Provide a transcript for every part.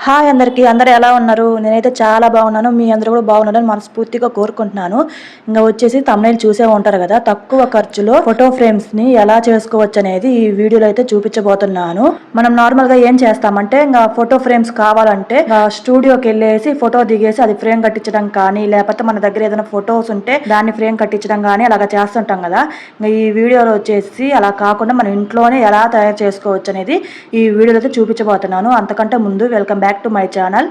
Hi అందరికీ. అందరూ ఎలా ఉన్నారు? నేనైతే చాలా బాగున్నాను. మీ అందరూ కూడా బాగున్నారని మనస్ఫూర్తిగా కోరుకుంటున్నాను. ఇంకా వచ్చేసి తమ్నైల్ చూసే ఉంటారు కదా, తక్కువ ఖర్చులో ఫోటో ఫ్రేమ్స్ ని ఎలా చేసుకోవచ్చు అనేది ఈ వీడియోలో అయితే చూపించబోతున్నాను. మనం నార్మల్ గా ఏం చేస్తామంటే, ఇంకా ఫోటో ఫ్రేమ్స్ కావాలంటే స్టూడియోకి వెళ్ళేసి ఫోటో దిగేసి అది ఫ్రేమ్ కట్టించడం కానీ, లేకపోతే మన దగ్గర ఏదైనా ఫొటోస్ ఉంటే దాన్ని ఫ్రేమ్ కట్టించడం కానీ అలాగా చేస్తుంటాం కదా. ఇంకా ఈ వీడియోలో వచ్చేసి అలా కాకుండా మనం ఇంట్లోనే ఎలా తయారు చేసుకోవచ్చు అనేది ఈ వీడియోలో అయితే చూపించబోతున్నాను. అంతకంటే ముందు welcome back to my channel.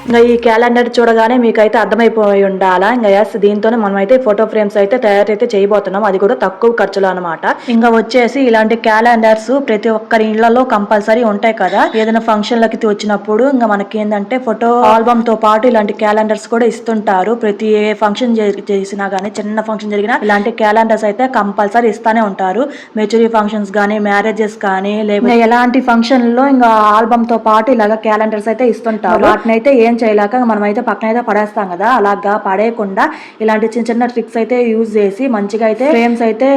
ఇంకా ఈ క్యాలెండర్ చూడగానే మీకైతే అర్థమైపోయి ఉండాలా. ఇంకా ఎస్, దీంతోనే మనం అయితే ఫోటో ఫ్రేమ్స్ అయితే తయారైతే చేయబోతున్నాం. అది కూడా తక్కువ ఖర్చులో అనమాట. ఇంకా వచ్చేసి ఇలాంటి క్యాలెండర్స్ ప్రతి ఒక్కరి ఇళ్లలో కంపల్సరీ ఉంటాయి కదా. ఏదైనా ఫంక్షన్లకి వచ్చినప్పుడు ఇంకా మనకి ఏంటంటే ఫోటో ఆల్బమ్ తో పాటు ఇలాంటి క్యాలెండర్స్ కూడా ఇస్తుంటారు. ప్రతి ఫంక్షన్ చేసినా గానీ, చిన్న ఫంక్షన్ జరిగినా ఇలాంటి క్యాలెండర్స్ అయితే కంపల్సరీ ఇస్తానే ఉంటారు. మెచ్యూరీ ఫంక్షన్స్ కానీ, మ్యారేజెస్ కానీ, లేకపోతే ఎలాంటి ఫంక్షన్ లో ఇంకా ఆల్బమ్ తో పాటు ఇలాగ క్యాలెండర్స్ అయితే ఇస్తుంటారు. వాటిని అయితే ఏం చేయలేక మనం అయితే పక్కన అయితే పడేస్తాం కదా. అలాగా పడేయకుండా ఇలాంటి చిన్న చిన్న ట్రిక్స్ అయితే యూజ్ చేసి మంచిగా అయితే ఫ్రేమ్స్ అయితే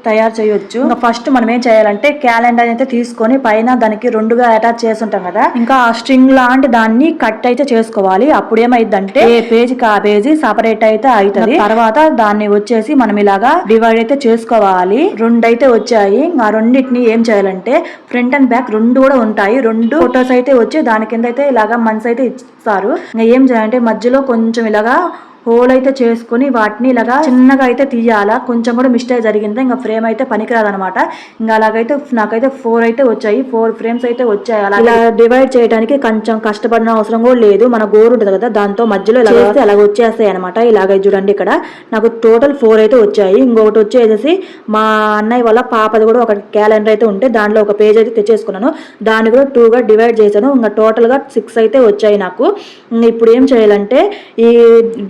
తయారు చేయొచ్చు. ఇంకా ఫస్ట్ మనం ఏం చేయాలంటే, క్యాలెండర్ అయితే తీసుకొని పైన దానికి రెండుగా అటాచ్ చేసి ఉంటాం కదా, ఇంకా ఆ స్ట్రింగ్ లాంటి దాన్ని కట్ అయితే చేసుకోవాలి. అప్పుడు ఏమైందంటే ఏ పేజీకి ఆ పేజీ సపరేట్ అయితే అవుతుంది. తర్వాత దాన్ని వచ్చేసి మనం ఇలాగా డివైడ్ అయితే చేసుకోవాలి. రెండు అయితే వచ్చాయి. ఆ రెండింటిని ఏం చేయాలంటే, ఫ్రంట్ అండ్ బ్యాక్ రెండు కూడా ఉంటాయి. రెండు ఫొటోస్ అయితే వచ్చి దాని కింద అయితే ఇలాగా మన్స్ అయితే ఇస్తారు. ఇంకా ఏం చేయాలంటే మధ్యలో కొంచెం ఇలాగా హోల్ అయితే చేసుకుని వాటిని ఇలాగా చిన్నగా అయితే తీయాలా. కొంచెం కూడా మిస్టేక్ జరిగింది ఇంకా ఫ్రేమ్ అయితే పనికిరాదనమాట. ఇంకా అలాగైతే నాకైతే 4 అయితే వచ్చాయి. 4 ఫ్రేమ్స్ అయితే వచ్చాయి. అలా డివైడ్ చేయడానికి కొంచెం కష్టపడిన అవసరం కూడా లేదు. మన గోరు ఉంటుంది కదా, దాంతో మధ్యలో ఇలా అలాగ వచ్చేస్తాయి అనమాట. ఇలాగ చూడండి, ఇక్కడ నాకు టోటల్ 4 అయితే వచ్చాయి. ఇంకొకటి వచ్చేసి మా అన్నయ్య వాళ్ళ పాపది కూడా ఒక క్యాలెండర్ అయితే ఉంటే దాంట్లో ఒక పేజ్ అయితే తెచ్చేసుకున్నాను. దాన్ని కూడా 2గా డివైడ్ చేశాను. ఇంకా టోటల్ గా 6 అయితే వచ్చాయి నాకు. ఇప్పుడు ఏం చేయాలంటే, ఈ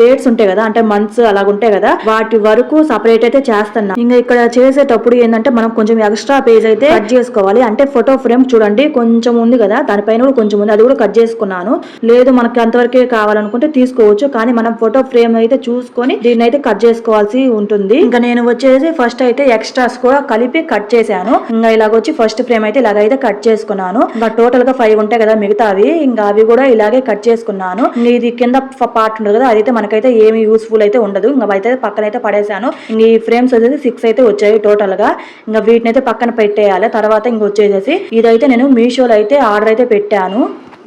డేట్స్ ఉంటాయి కదా, అంటే మంత్స్ అలాగ ఉంటాయి కదా, వాటి వరకు సపరేట్ అయితే చేస్తున్నా. ఇంకా ఇక్కడ చేసేటప్పుడు ఏంటంటే మనం కొంచెం ఎక్స్ట్రా పేజ్ అయితే కట్ చేసుకోవాలి. అంటే ఫోటో ఫ్రేమ్ చూడండి కొంచెం ఉంది కదా, దానిపైన కూడా కొంచెం ఉంది, అది కూడా కట్ చేసుకున్నాను. లేదు మనకి అంతవరకే కావాలనుకుంటే తీసుకోవచ్చు, కానీ మనం ఫోటో ఫ్రేమ్ అయితే చూసుకొని దీన్ని అయితే కట్ చేసుకోవాల్సి ఉంటుంది. ఇంకా నేను వచ్చేసి ఫస్ట్ అయితే ఎక్స్ట్రాస్ కూడా కలిపి కట్ చేశాను. ఇంకా ఇలాగొచ్చి ఫస్ట్ ఫ్రేమ్ అయితే ఇలాగైతే కట్ చేసుకున్నాను. ఇంకా టోటల్ గా 5 ఉంటాయి కదా మిగతావి, ఇంకా అవి కూడా ఇలాగే కట్ చేసుకున్నాను. ఇది కింద పార్ట్ ఉంటుంది కదా, అదైతే మనకైతే ఏమి యూస్ఫుల్ అయితే ఉండదు. ఇంకా అయితే పక్కన అయితే పడేసాను. ఈ ఫ్రేమ్స్ వచ్చేసి 6 అయితే వచ్చాయి టోటల్ గా. ఇంకా వీటిని అయితే పక్కన పెట్టేయాలి. తర్వాత ఇంకొచ్చేసి ఇదైతే నేను మీషోలో అయితే ఆర్డర్ అయితే పెట్టాను.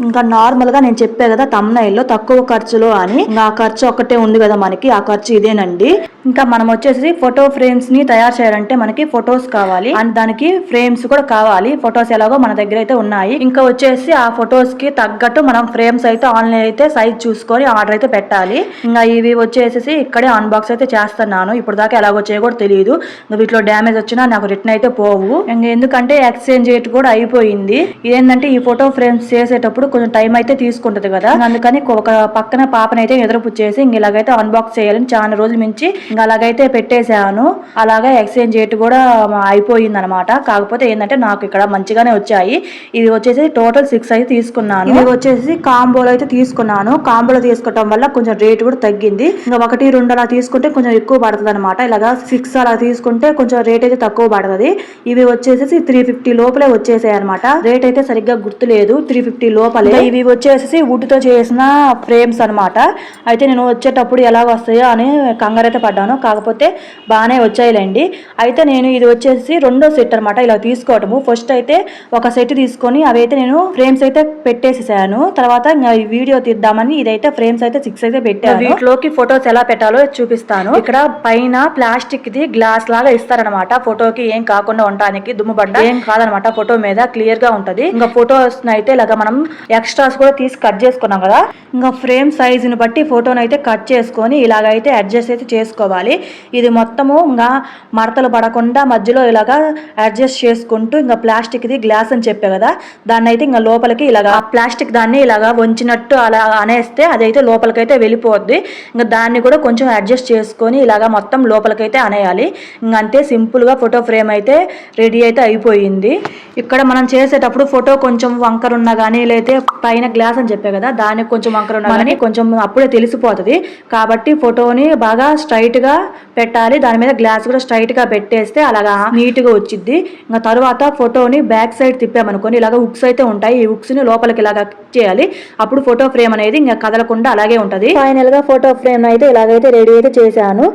ఇంకా నార్మల్ గా నేను చెప్పే కదా తమ్నైల్లో తక్కువ ఖర్చులో అని, ఇంకా ఆ ఖర్చు ఒక్కటే ఉంది కదా మనకి, ఆ ఖర్చు ఇదేనండి. ఇంకా మనం వచ్చేసి ఫోటో ఫ్రేమ్స్ ని తయారు చేయాలంటే మనకి ఫొటోస్ కావాలి అండ్ దానికి ఫ్రేమ్స్ కూడా కావాలి. ఫొటోస్ ఎలాగో మన దగ్గర అయితే ఉన్నాయి. ఇంకా వచ్చేసి ఆ ఫొటోస్ కి తగ్గట్టు మనం ఫ్రేమ్స్ అయితే ఆన్లైన్ అయితే సైజ్ చూసుకొని ఆర్డర్ అయితే పెట్టాలి. ఇంకా ఇవి వచ్చేసి ఇక్కడే అన్బాక్స్ అయితే చేస్తున్నాను. ఇప్పుడు దాకా ఎలాగో వచ్చాయో కూడా తెలియదు. ఇంకా వీటిలో డ్యామేజ్ వచ్చినా నాకు రిటర్న్ అయితే పోవు. ఇంకా ఎందుకంటే ఎక్స్చేంజ్ రేట్ కూడా అయిపోయింది. ఇదేంటంటే ఈ ఫోటో ఫ్రేమ్స్ చేసేటప్పుడు కొంచెం టైం అయితే తీసుకుంటది కదా, అందుకని ఒక పక్కన పాపనైతే ఎదురుపుచ్చేసి ఇలాగైతే అన్బాక్స్ చేయాలని చాలా రోజుల నుంచి ఇంకా అలాగైతే పెట్టేశాను. అలాగే ఎక్స్చేంజ్ రేట్ కూడా అయిపోయింది అనమాట. కాకపోతే ఏంటంటే నాకు ఇక్కడ మంచిగానే వచ్చాయి. ఇవి వచ్చేసి టోటల్ 6 అయితే తీసుకున్నాను. ఇవి వచ్చేసి కాంబోలో అయితే తీసుకున్నాను. కాంబోలో తీసుకోవటం వల్ల కొంచెం రేట్ కూడా తగ్గింది. ఇంకా 1, 2 అలా తీసుకుంటే కొంచెం ఎక్కువ పడుతుంది అనమాట. ఇలాగా 6 అలా తీసుకుంటే కొంచెం రేట్ అయితే తక్కువ పడుతుంది. ఇవి వచ్చేసి 350 లోపలే వచ్చేసాయి అనమాట. రేట్ అయితే సరిగ్గా గుర్తులేదు, 350 లోపలే. ఇవి వచ్చేసి వుడ్ తో చేసిన ఫ్రేమ్స్ అనమాట. అయితే నేను వచ్చేటప్పుడు ఎలా వస్తాయో అని కంగారైతే పడ్డాను. కాకపోతే బాగానే వచ్చాయిలేండి. అయితే నేను ఇది వచ్చేసి రెండో సెట్ అనమాట ఇలా తీసుకోవటము. ఫస్ట్ అయితే ఒక సెట్ తీసుకొని అవి అయితే నేను ఫ్రేమ్స్ అయితే పెట్టేసేసాను. తర్వాత ఈ వీడియో తీద్దామని ఇదైతే ఫ్రేమ్స్ అయితే 6 అయితే పెట్టాను. వీటిలోకి ఫొటోస్ ఎలా పెట్టాలో చూపిస్తాను. ఇక్కడ పైన ప్లాస్టిక్ ది గ్లాస్ లాగా ఇస్తారనమాట. ఫోటోకి ఏం కాకుండా ఉండడానికి, దుమ్ము పడ్డ ఏం కాదనమాట. ఫోటో మీద క్లియర్ గా ఉంటది. ఇంకా ఫొటోస్ అయితే ఇలాగా మనం ఎక్స్ట్రాస్ కూడా తీసి కట్ చేసుకున్నాం కదా, ఇంకా ఫ్రేమ్ సైజుని బట్టి ఫోటోని అయితే కట్ చేసుకొని ఇలాగైతే అడ్జస్ట్ అయితే చేసుకోవాలి. ఇది మొత్తము ఇంకా మడతలు పడకుండా మధ్యలో ఇలాగా అడ్జస్ట్ చేసుకుంటూ, ఇంకా ప్లాస్టిక్ ది గ్లాస్ అని చెప్పే కదా, దాన్ని అయితే ఇంకా లోపలికి ఇలాగా ప్లాస్టిక్ దాన్ని ఇలాగా వంచినట్టు అలా అనేస్తే అదైతే లోపలికైతే వెళ్ళిపోద్ది. ఇంకా దాన్ని కూడా కొంచెం అడ్జస్ట్ చేసుకొని ఇలాగా మొత్తం లోపలికైతే అనేయాలి. ఇంకా అంతే, సింపుల్ గా ఫోటో ఫ్రేమ్ అయితే రెడీ అయితే అయిపోయింది. ఇక్కడ మనం చేసేటప్పుడు ఫోటో కొంచెం వంకరున్నా కానీ లేతే పైన గ్లాస్ అని చెప్పే కదా, దానికి కొంచెం వంకర ఉండాలని కొంచెం అప్పుడే తెలిసిపోతుంది. కాబట్టి ఫోటోని బాగా స్ట్రైట్ గా పెట్టాలి, దాని మీద గ్లాస్ కూడా స్ట్రైట్ గా పెట్టేస్తే అలాగా నీట్ గా వచ్చింది. ఇంకా తర్వాత ఫోటోని బ్యాక్ సైడ్ తిప్పామనుకోని ఇలాగ హుక్స్ అయితే ఉంటాయి, ఈ హుక్స్ ని లోపలికి ఇలాగా చేయాలి. అప్పుడు ఫోటో ఫ్రేమ్ అనేది ఇంకా కదలకుండా అలాగే ఉంటది. ఫైనల్ గా ఫోటో ఫ్రేమ్ అయితే ఇలాగైతే రెడీ అయితే చేశాను.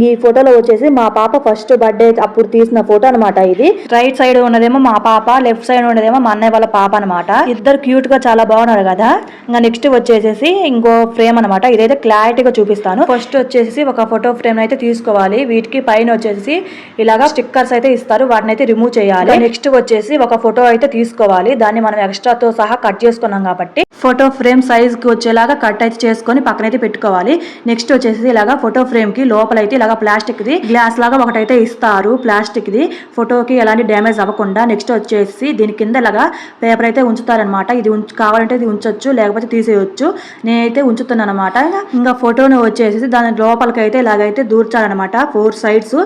ఈ ఫోటోలో వచ్చేసి మా పాప ఫస్ట్ బర్త్డే అప్పుడు తీసిన ఫోటో అనమాట. ఇది రైట్ సైడ్ ఉన్నదేమో మా పాప, లెఫ్ట్ సైడ్ ఉన్నదేమో మా అన్నయ్య వాళ్ళ పాప అనమాట. ఇద్దరు క్యూట్ గా చాలా బాగున్నారు కదా. ఇంకా నెక్స్ట్ వచ్చేసేసి ఇంకో ఫ్రేమ్ అనమాట. ఇదైతే క్లారిటీగా చూపిస్తాను. ఫస్ట్ వచ్చేసి ఒక ఫోటో ఫ్రేమ్ అయితే తీసుకోవాలి. వీటికి పైన వచ్చేసి ఇలాగా స్టిక్కర్స్ అయితే ఇస్తారు, వాటిని అయితే రిమూవ్ చేయాలి. నెక్స్ట్ వచ్చేసి ఒక ఫోటో అయితే తీసుకోవాలి, దాన్ని మనం ఎక్స్ట్రాతో సహా కట్ చేసుకున్నాం కాబట్టి ఫోటో ఫ్రేమ్ సైజ్ కి వచ్చేలాగా కట్ అయితే చేసుకొని పక్కనైతే పెట్టుకోవాలి. నెక్స్ట్ వచ్చేసి ఇలాగా ఫోటో ఫ్రేమ్ కి లోపలైతే ఇలాగా ప్లాస్టిక్ ది గ్లాస్ లాగా ఒకటైతే ఇస్తారు, ప్లాస్టిక్ ది, ఫోటోకి ఎలాంటి డ్యామేజ్ అవ్వకుండా. నెక్స్ట్ వచ్చేసి దీని కింద ఇలాగా పేపర్ అయితే ఉంచుతారనమాట. ఇది కావాలంటే ఇది ఉంచొచ్చు, లేకపోతే తీసేయచ్చు. నేనైతే ఉంచుతున్నాను అనమాట. ఇంకా ఫోటోని వచ్చేసి దాని లోపలికి అయితే ఇలాగైతే దూర్చాలన్నమాట. 4 సైడ్స్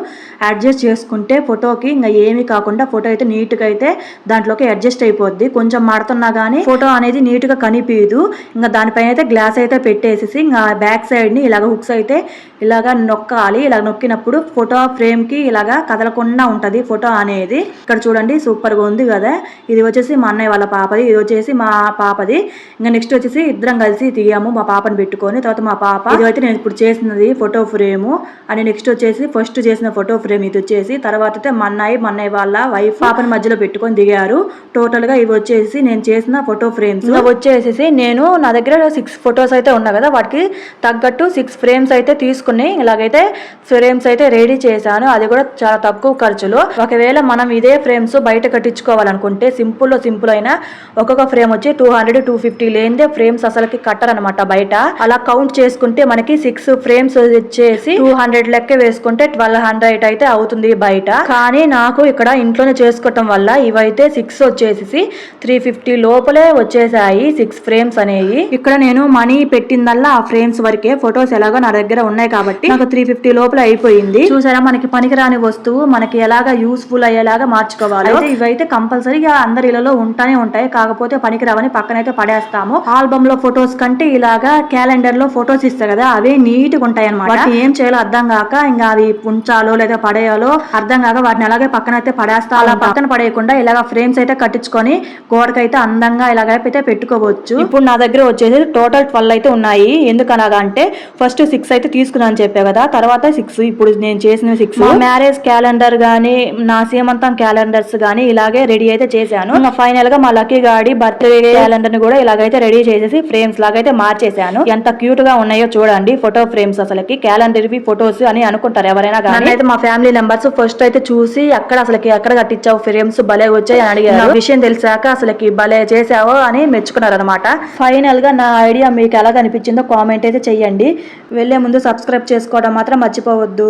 అడ్జస్ట్ చేసుకుంటే ఫోటోకి ఇంకా ఏమీ కాకుండా ఫోటో అయితే నీట్ గా అయితే దాంట్లోకి అడ్జస్ట్ అయిపోద్ది. కొంచెం మాడుతున్నా గానీ ఫోటో అనేది నీట్ గా కనిపించదు. ఇంకా దానిపైన అయితే గ్లాస్ అయితే పెట్టేసి ఇంకా బ్యాక్ సైడ్ ని ఇలాగ హుక్స్ అయితే ఇలాగా నొక్కాలి. ఇలా నొక్కినప్పుడు ఫోటో ఫ్రేమ్ కి ఇలాగా కదలకుండా ఉంటది ఫోటో అనేది. ఇక్కడ చూడండి సూపర్ గా ఉంది కదా. ఇది వచ్చేసి మా అన్నయ్య వాళ్ళ పాపది, ఇది వచ్చేసి మా పాపది. ఇంకా నెక్స్ట్ వచ్చేసి ఇద్దరం కలిసి తీయాము, మా పాపని పెట్టుకొని. తర్వాత మా పాప, ఇది అయితే నేను ఇప్పుడు చేసినది ఫోటో ఫ్రేమ్ అని. నెక్స్ట్ వచ్చేసి ఫస్ట్ చేసిన ఫోటో ఫ్రేమ్ ఇది వచ్చేసి. తర్వాత అయితే మా అన్నయ్య వాళ్ళ వైఫ్ పాపని మధ్యలో పెట్టుకొని దిగారు. టోటల్ గా ఇవి వచ్చేసి నేను చేసిన ఫోటో ఫ్రేమ్స్. వచ్చేసి నేను నా దగ్గర 6 ఫొటోస్ అయితే ఉన్నాయి కదా, వాటికి తగ్గట్టు 6 ఫ్రేమ్స్ అయితే తీసుకుని ఇలాగైతే ఫ్రేమ్స్ అయితే రెడీ చేశాను. అది కూడా చాలా తక్కువ ఖర్చులో. ఒకవేళ మనం ఇదే ఫ్రేమ్స్ బయట కట్టించుకోవాలనుకుంటే సింపుల్ అయినా ఒక్కొక్క ఫ్రేమ్ వచ్చి 200-250 లేనిదే ఫ్రేమ్స్ అసలుకి కట్టరనమాట బయట. అలా కౌంట్ చేసుకుంటే మనకి 6 ఫ్రేమ్స్ వచ్చేసి 200 లెక్క వేసుకుంటే 1200 అయితే అవుతుంది బయట. కానీ నాకు ఇక్కడ ఇంట్లోనే చేసుకోవటం వల్ల ఇవైతే 6 వచ్చేసి 350 లోపలే వచ్చేసాయి 6 ఫ్రేమ్స్ అనేవి. ఇక్కడ నేను మనీ పెట్టిందల్లా ఆ ఫ్రేమ్స్ వరకే. ఫొటోస్ ఎలాగో నా దగ్గర ఉన్నాయి కాబట్టి నాకు 350 లోపల అయిపోయింది. చూసారా, మనకి పనికిరాని వస్తువు మనకి ఎలాగా యూస్ఫుల్ అయ్యేలాగా మార్చుకోవాలి. అయితే ఇవైతే కంపల్సరీగా అందరి ఇళ్లలో ఉంటానే ఉంటాయి, కాకపోతే పనికిరావని పక్కనైతే పడేస్తాము. ఆల్బమ్ లో ఫొటోస్ కంటే ఇలాగా క్యాలెండర్ లో ఫొటోస్ ఇస్తాయి కదా, అవే నీట్ గా ఉంటాయి అనమాట. ఏం చేయాలో అర్థం కాక ఇంకా అవి ఉంచాలో లేదా పడేయాలో అర్థం కాక వాటిని అలాగే పక్కనైతే పడేస్తా. అలా పక్కన పడేయకుండా ఇలాగ ఫ్రేమ్స్ అయితే కట్టించుకొని గోడకైతే అందంగా ఇలాగైతే పెట్టుకోవచ్చు. ఇప్పుడు నా దగ్గర వచ్చేసి టోటల్ 12 అయితే ఉన్నాయి. ఎందుకనగా అంటే ఫస్ట్ 6 అయితే తీసుకున్నాను చెప్పా కదా, తర్వాత 6 ఇప్పుడు నేను చేసిన 6 మ్యారేజ్ క్యాలెండర్ గానీ నా సీమంతం క్యాలెండర్స్ గానీ ఇలాగే రెడీ అయితే చేశాను. ఫైనల్ గా మా లక్కీ గాడి బర్త్డే క్యాలెండర్ ని కూడా ఇలాగైతే రెడీ చేసేసి ఫ్రేమ్స్ లాగైతే మార్చేశాను. ఎంత క్యూట్ గా ఉన్నాయో చూడండి ఫోటో ఫ్రేమ్స్. అసలుకి క్యాలెండర్ ఫొటోస్ అని అనుకుంటారు ఎవరైనా కానీ. అయితే మా ఫ్యామిలీ మెంబర్స్ ఫస్ట్ అయితే చూసి అసలుకి ఎక్కడ కట్టించావు ఫ్రేమ్స్, భలే వచ్చాయి అని అడిగారు. విషయం తెలిసాక అసలుకి భలే చేసావో అని మెచ్చుకున్నారు అనమాట. ఫైనల్ గా నా ఐడియా మీకు ఎలా అనిపించిందో కామెంట్ అయితే చెయ్యండి. వెళ్లే ముందు సబ్స్క్రైబ్ చేసుకోవడం మాత్రం మర్చిపోవద్దు.